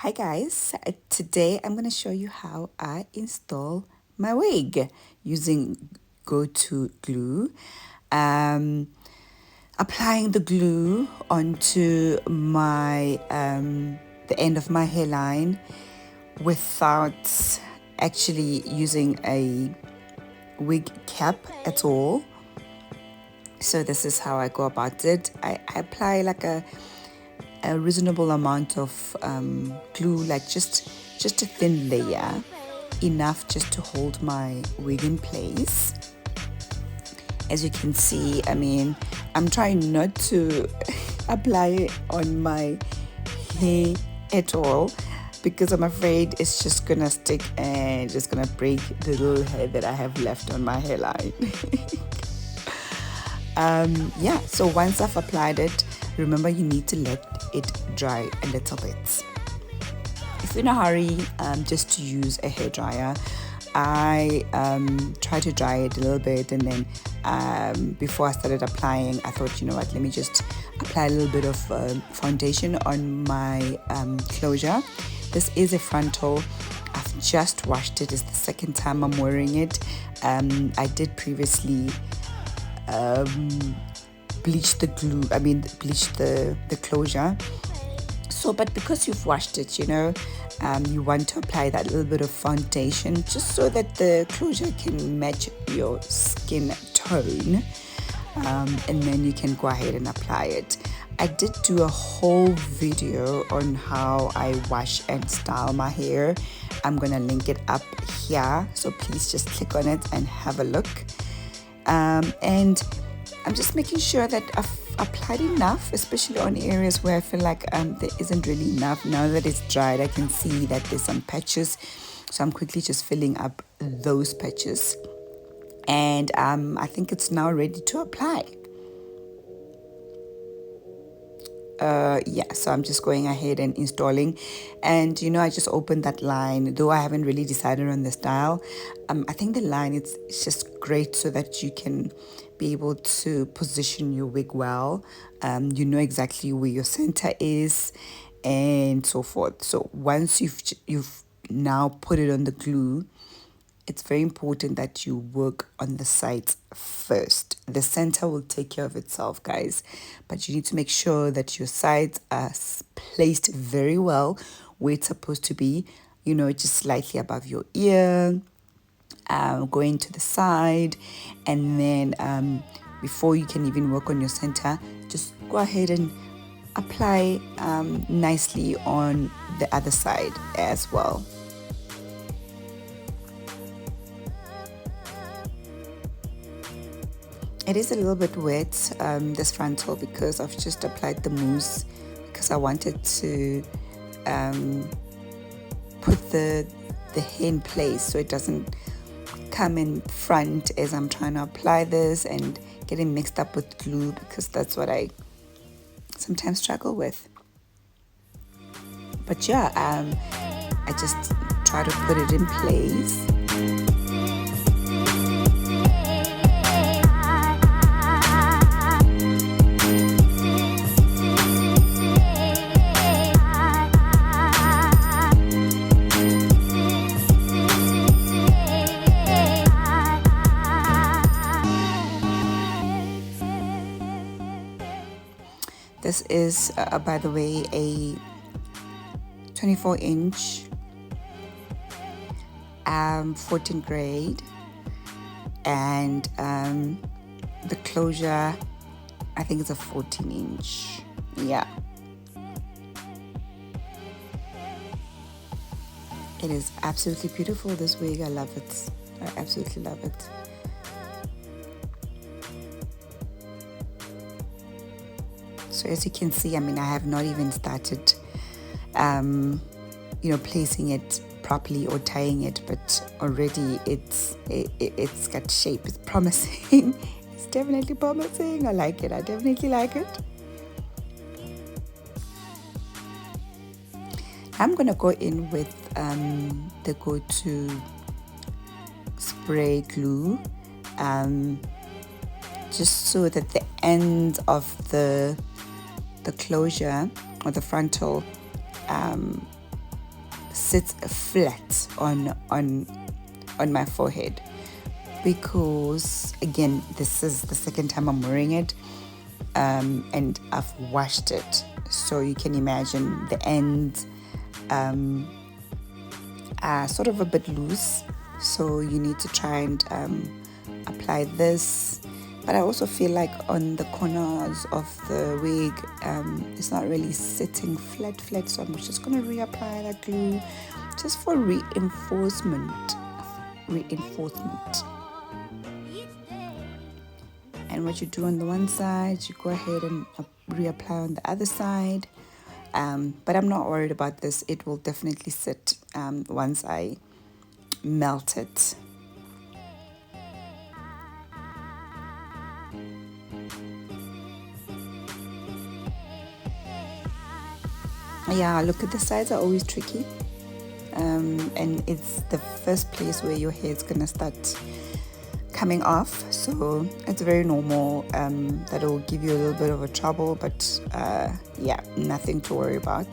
Hi guys, today I'm going to show you how I install my wig using go-to glue. Um, Applying the glue onto my the end of my hairline without actually using a wig cap at all. So this is how I go about it. I apply like a reasonable amount of glue, like just a thin layer, enough just to hold my wig in place. As you can see, I'm trying not to apply it on my hair at all because I'm afraid it's just gonna stick and just gonna break the little hair that I have left on my hairline. Yeah, so once I've applied it, remember you need to let it dry a little bit. If you're in a hurry, just to use a hair dryer, I try to dry it a little bit, and then before I started applying, I thought, you know what, let me just apply a little bit of foundation on my closure. This is a frontal. I've just washed it. It's the second time I'm wearing it. I did previously bleach the glue, bleach the closure. So, but because you've washed it, you want to apply that little bit of foundation just so that the closure can match your skin tone, and then you can go ahead and apply it. I did do a whole video on how I wash and style my hair. I'm gonna link it up here, so please just click on it and have a look. And I'm just making sure that I've applied enough, especially on areas where I feel like there isn't really enough. Now that it's dried, I can see that there's some patches, so I'm quickly just filling up those patches, and I think it's now ready to apply. Yeah, so I'm just going ahead and installing, and I just opened that line, though I haven't really decided on the style. I think the line, it's just great so that you can be able to position your wig well. You know exactly where your center is and so forth. So once you've now put it on the glue, it's very important that you work on the sides first. The center will take care of itself, guys, but you need to make sure that your sides are placed very well where it's supposed to be, just slightly above your ear, going to the side, and then before you can even work on your center, just go ahead and apply nicely on the other side as well. It is a little bit wet, this frontal, because I've just applied the mousse, because I wanted to put the hair in place so it doesn't come in front as I'm trying to apply this and getting mixed up with glue, because that's what I sometimes struggle with. But yeah, I just try to put it in place. This is, by the way, a 24-inch 14 grade, and the closure, I think it's a 14-inch. Yeah. It is absolutely beautiful, this wig. I love it. I absolutely love it. So as you can see, I have not even started, placing it properly or tying it, but already it's got shape. It's promising. It's definitely promising. I like it. I definitely like it. I'm gonna go in with the go-to spray glue, just so that the end of the closure or the frontal sits flat on my forehead, because again, this is the second time I'm wearing it, and I've washed it, so you can imagine the ends are sort of a bit loose, so you need to try and apply this. But I also feel like on the corners of the wig, it's not really sitting flat, so I'm just going to reapply that glue just for reinforcement. And what you do on the one side, you go ahead and reapply on the other side. But I'm not worried about this. It will definitely sit once I melt it. Yeah, look, at the sides are always tricky, and it's the first place where your hair is gonna start coming off, so it's very normal that it will give you a little bit of a trouble, but yeah, nothing to worry about.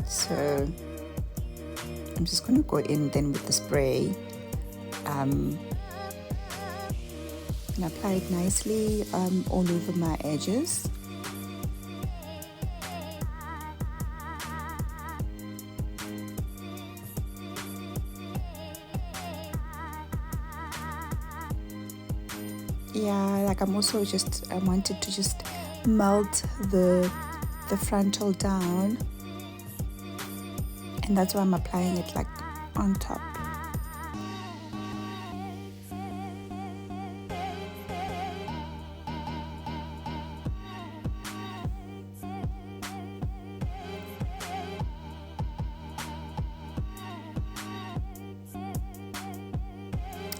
So I'm just going to go in then with the spray and apply it nicely all over my edges. Yeah, like I'm also I wanted to just melt the frontal down, and that's why I'm applying it like on top.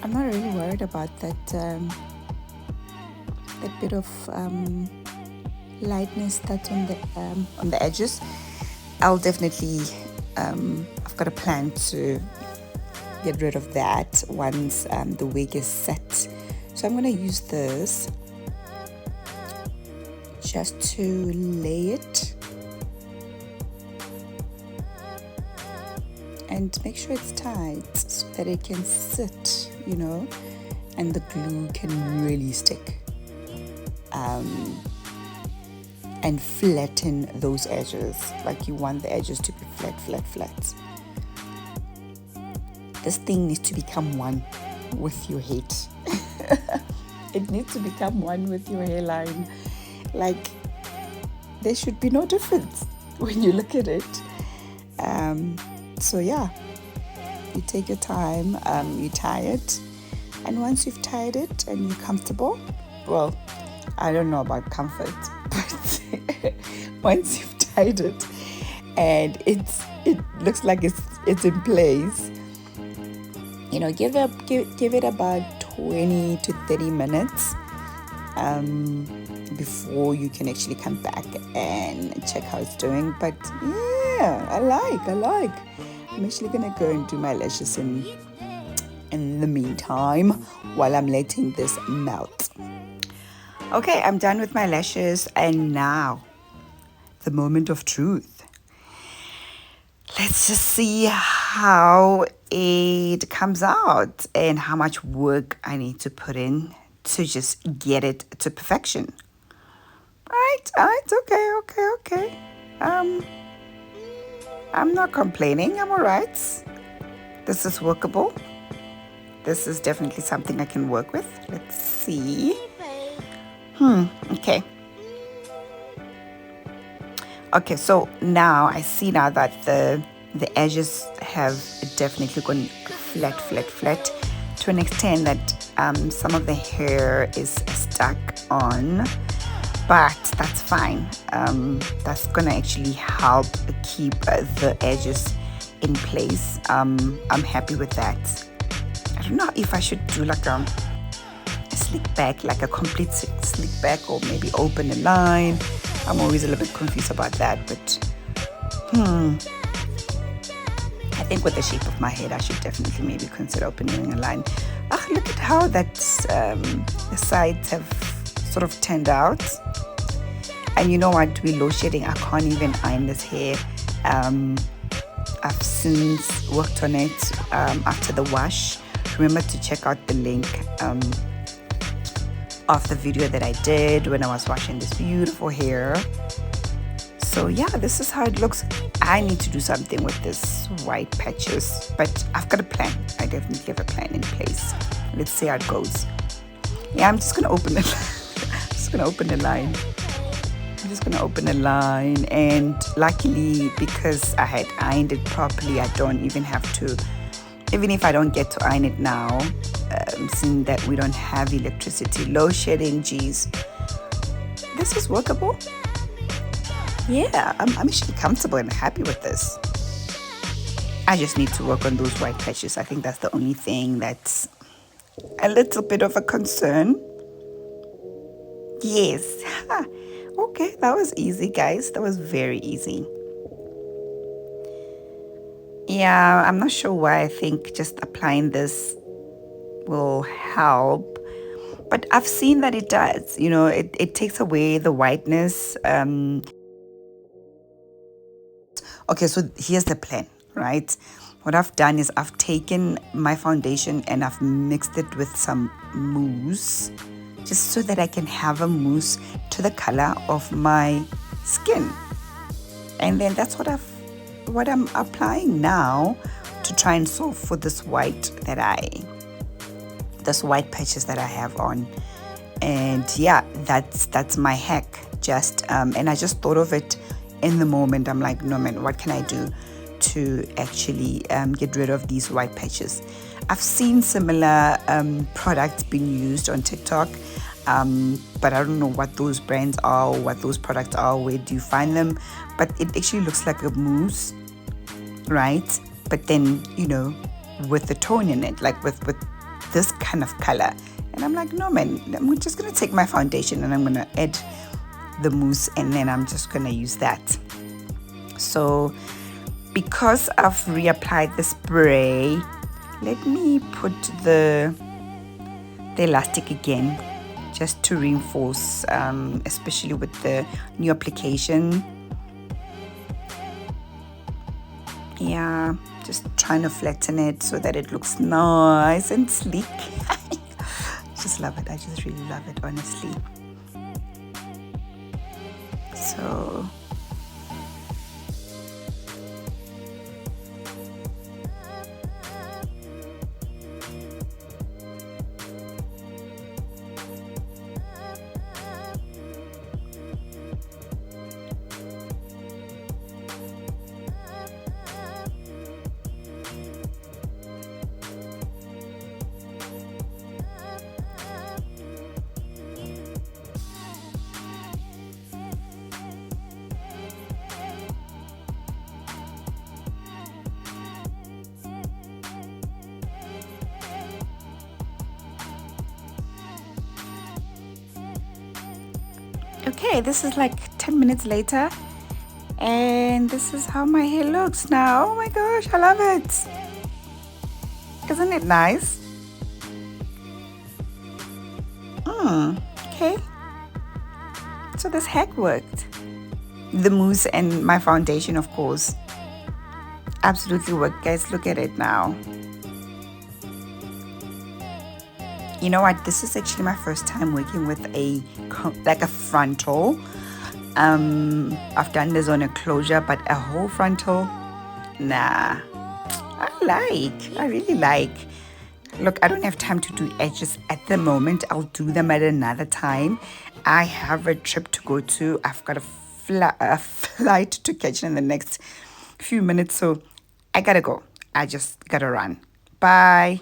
I'm not really worried about that bit of lightness that's on the edges. I'll definitely I've got a plan to get rid of that once the wig is set. So I'm going to use this just to lay it and make sure it's tight so that it can sit, you know, and the glue can really stick. And flatten those edges. Like you want the edges to be flat. This thing needs to become one with your head. It needs to become one with your hairline. Like there should be no difference when you look at it. So yeah, you take your time, you tie it, and once you've tied it and you're comfortable, well, I don't know about comfort, but once you've tied it and it looks like it's in place, you know, give it about 20 to 30 minutes before you can actually come back and check how it's doing. But yeah, I like. I'm actually gonna go and do my lashes in the meantime while I'm letting this melt. Okay, I'm done with my lashes, and now the moment of truth. Let's just see how it comes out and how much work I need to put in to just get it to perfection. Alright, okay. I'm not complaining, I'm alright. This is workable. This is definitely something I can work with. Let's see. Okay. Okay, so now I see now that the edges have definitely gone flat to an extent that some of the hair is stuck on, but that's fine. That's gonna actually help keep the edges in place. I'm happy with that. I don't know if I should do like a slick back, like a complete slick back, or maybe open a line. I'm always a little bit confused about that, but I think with the shape of my head, I should definitely maybe consider opening a line. Look at how that the sides have sort of turned out. And you know what, with load shedding, I can't even iron this hair. I've since worked on it after the wash. Remember to check out the link of the video that I did when I was washing this beautiful hair. So yeah, this is how it looks. I need to do something with this white patches, but I've got a plan. I definitely have a plan in place. Let's see how it goes. Yeah, I'm just gonna open it. Just gonna open the line. I'm just gonna open a line, and luckily because I had ironed it properly, I don't even have to, even if I don't get to iron it now, seeing that we don't have electricity, load shedding, geez, this is workable. Yeah, I'm actually comfortable and happy with this. I just need to work on those white patches. I think that's the only thing that's a little bit of a concern. Yes. Okay, that was easy, guys. That was very easy. Yeah, I'm not sure why I think just applying this will help, but I've seen that it does. You know, it takes away the whiteness. Okay, so here's the plan, right? What I've done is I've taken my foundation and I've mixed it with some mousse, just so that I can have a mousse to the color of my skin. And then that's what I'm applying now to try and solve for this white patches that I have on. And yeah, that's my hack. And I just thought of it in the moment. I'm like, no man, what can I do to actually get rid of these white patches? I've seen similar products being used on TikTok, but I don't know what those brands are or what those products are. Where do you find them? But it actually looks like a mousse, right? But then, you know, with the tone in it, like with this kind of color. And I'm like, no man, I'm just gonna take my foundation and I'm gonna add the mousse, and then I'm just gonna use that. So because I've reapplied the spray, let me put the elastic again, just to reinforce, especially with the new application. Yeah, just trying to flatten it so that it looks nice and sleek. Just love it. I just really love it, honestly. So okay, this is like 10 minutes later, and this is how my hair looks now. Oh my gosh, I love it. Isn't it nice? Okay. So this hack worked. The mousse and my foundation, of course, absolutely worked. Guys, look at it now. You know what? This is actually my first time working with a frontal. I've done this on a closure, but a whole frontal, nah. I really like. Look, I don't have time to do edges at the moment. I'll do them at another time. I have a trip to go to. I've got a flight to catch in the next few minutes, so I gotta go. I just gotta run. Bye.